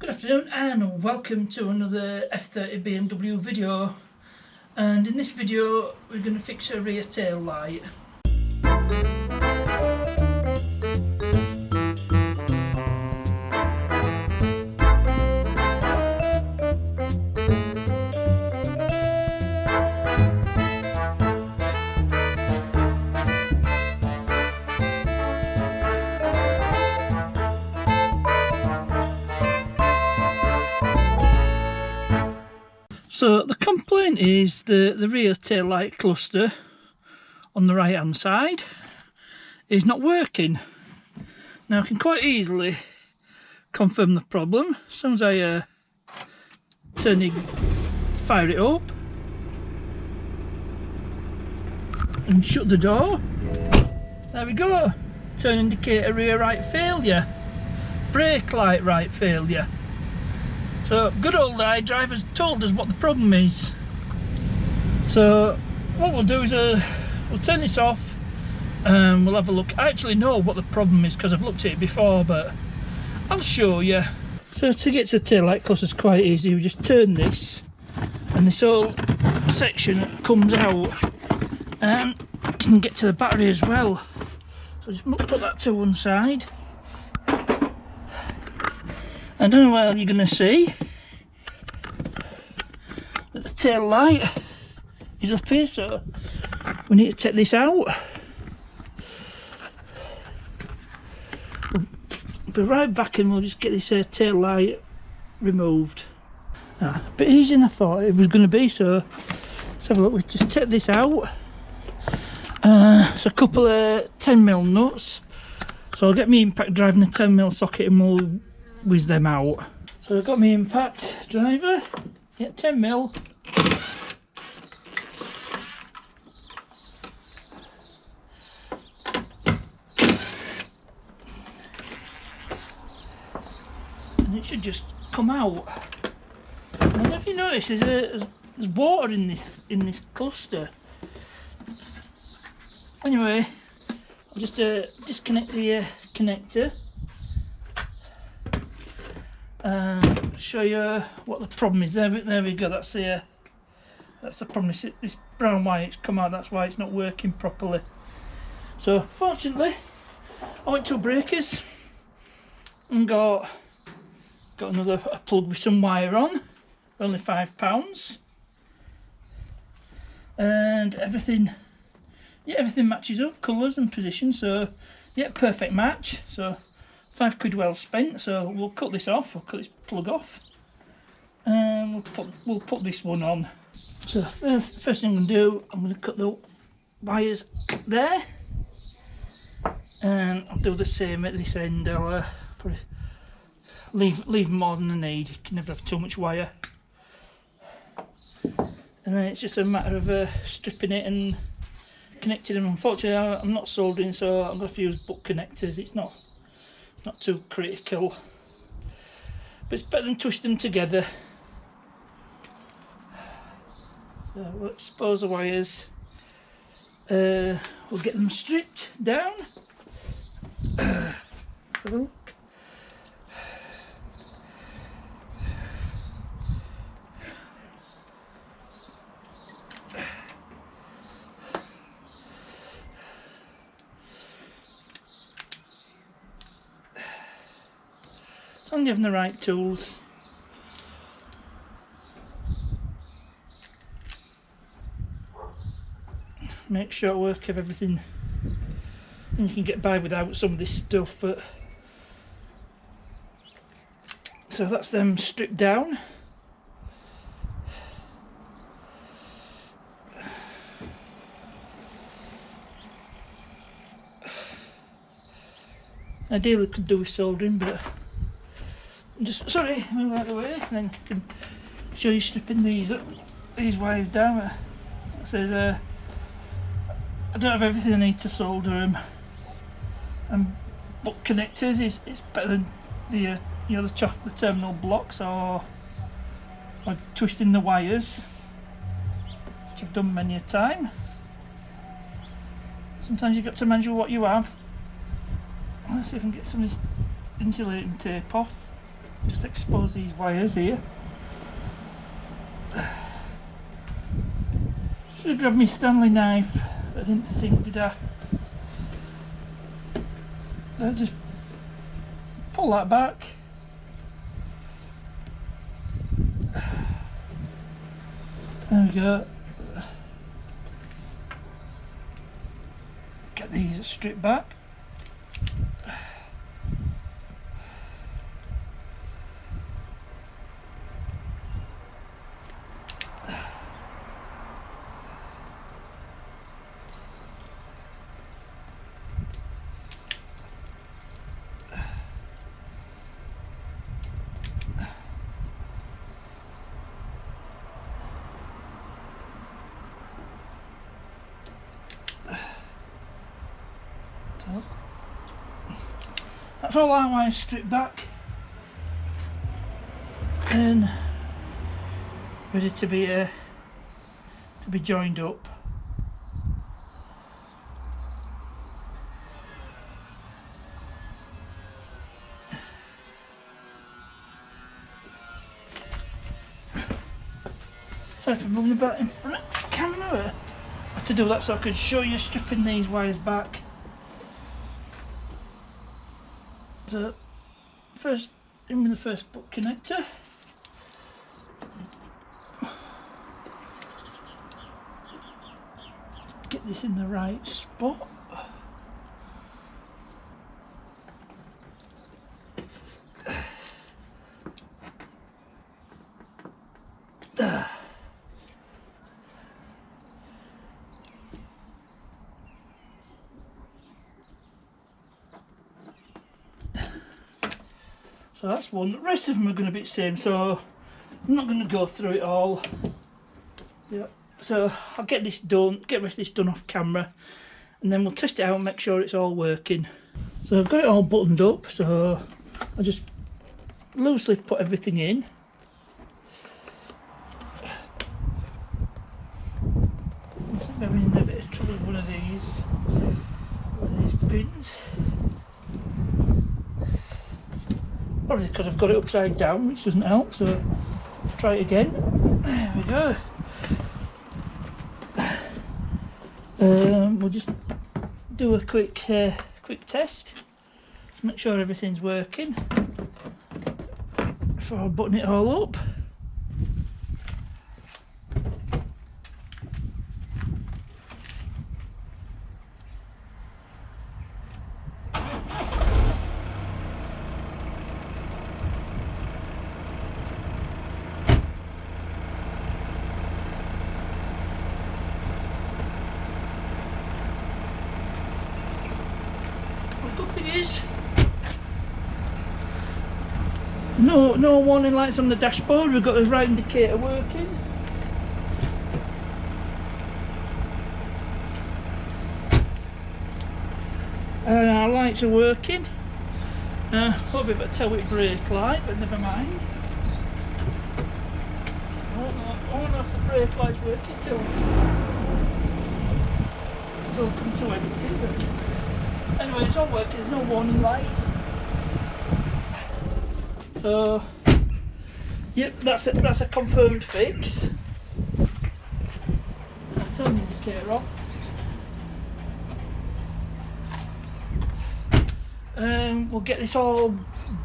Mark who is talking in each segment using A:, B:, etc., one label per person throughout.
A: Good afternoon and welcome to another F30 BMW video, and in this video we're going to fix a rear tail light. So the complaint is the rear tail light cluster on the right hand side is not working. Now I can quite easily confirm the problem as soon as I fire it up and shut the door. There we go. Turn indicator rear right failure, brake light right failure. So good old iDriver's told us what the problem is. So what we'll do is we'll turn this off and we'll have a look. I actually know what the problem is because I've looked at it before, but I'll show you. So to get to the tail light cluster is quite easy. We just turn this and this whole section comes out, and you can get to the battery as well. So just put that to one side. I don't know what you're going to see, but the tail light is up here, so we need to take this out. We'll be right back and we'll just get this tail light removed. A bit easier than I thought it was going to be, so let's have a look. We just take this out. It's a couple of 10mm nuts, so I'll get my impact drive in a 10mm socket and we'll whiz them out. So I've got my impact driver, 10mm. And it should just come out. And if you notice, there's water in this cluster. Anyway, I'll just disconnect the connector. Show you what the problem is. There we go. That's the problem. This brown wire, it's come out. That's why it's not working properly. So fortunately, I went to a breakers and got another plug with some wire on, only £5, and everything matches up, colours and position. So yeah, perfect match. So £5 well spent. So we'll cut this off. We'll cut this plug off, and we'll put this one on. So first thing I'm going to do, I'm going to cut the wires there, and I'll do the same at this end. I'll probably leave more than I need. You can never have too much wire. And then it's just a matter of stripping it and connecting them. Unfortunately, I'm not soldering, so I'm going to use butt connectors. It's not too critical, but it's better than twist them together. So we'll expose the wires. We'll get them stripped down. Let's have a look. As long as you have the right tools. Make sure of everything, and you can get by without some of this stuff. But so that's them stripped down. Ideally could do with soldering, but just move out of the way, and then I can show you stripping these wires down. It says I don't have everything I need to solder them, and butt connectors is better than the the terminal blocks or twisting the wires, which I've done many a time. Sometimes you've got to manage what you have. Let's see if I can get some of this insulating tape off. Just expose these wires here. Should have grabbed my Stanley knife, but I didn't think, did I? I'll just pull that back. There we go. Get these stripped back. That's all our wires stripped back and ready to be joined up. Sorry for moving about in front of the camera. I had to do that so I could show you stripping these wires back. So first in with the first butt connector. Get this in the right spot. So that's one. The rest of them are going to be the same, so I'm not going to go through it all. Yeah. So I'll get this done, get the rest of this done off camera, and then we'll test it out and make sure it's all working. So I've got it all buttoned up, so I'll just loosely put everything in. I'm having a bit of trouble with one of these pins. Probably because I've got it upside down, which doesn't help, so try it again. There we go. We'll just do a quick test to make sure everything's working before I button it all up. Is no warning lights on the dashboard. We've got the right indicator working. And our lights are working. A little bit of a tail whip brake light, but never mind. I won't know if the brake light's working till I come to edit it. But anyway, it's all working, there's no warning lights. So, yep, that's a confirmed fix. I'll turn the indicator off. We'll get this all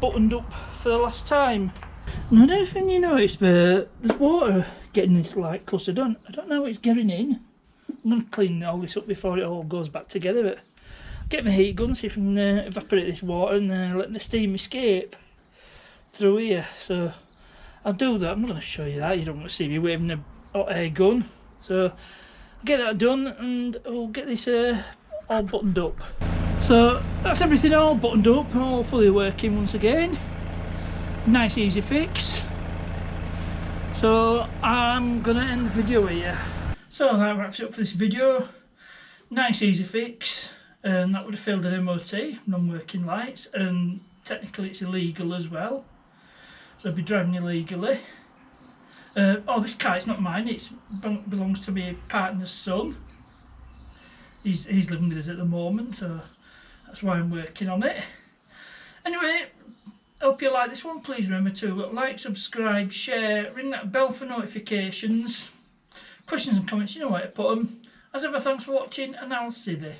A: buttoned up for the last time. And I don't know if you noticed, but there's water getting this light clustered on. I don't know how it's getting in. I'm going to clean all this up before it all goes back together, but I'll get my heat gun, see if I can evaporate this water and let the steam escape through here. So I'll do that. I'm not going to show you that, you don't want to see me waving a hot air gun. So I'll get that done and we'll get this all buttoned up. So that's everything all buttoned up, all fully working once again. Nice easy fix. So I'm gonna end the video here. So that wraps it up for this video. Nice easy fix, and that would have failed an MOT, non-working lights, and technically it's illegal as well. So I'd be driving illegally. Oh, this car, it's not mine, it belongs to my partner's son. He's living with us at the moment, so that's why I'm working on it. Anyway, Hope you like this one. Please remember to like, subscribe, share, ring that bell for notifications. Questions and comments, you know where to put them. As ever, thanks for watching, and I'll see you.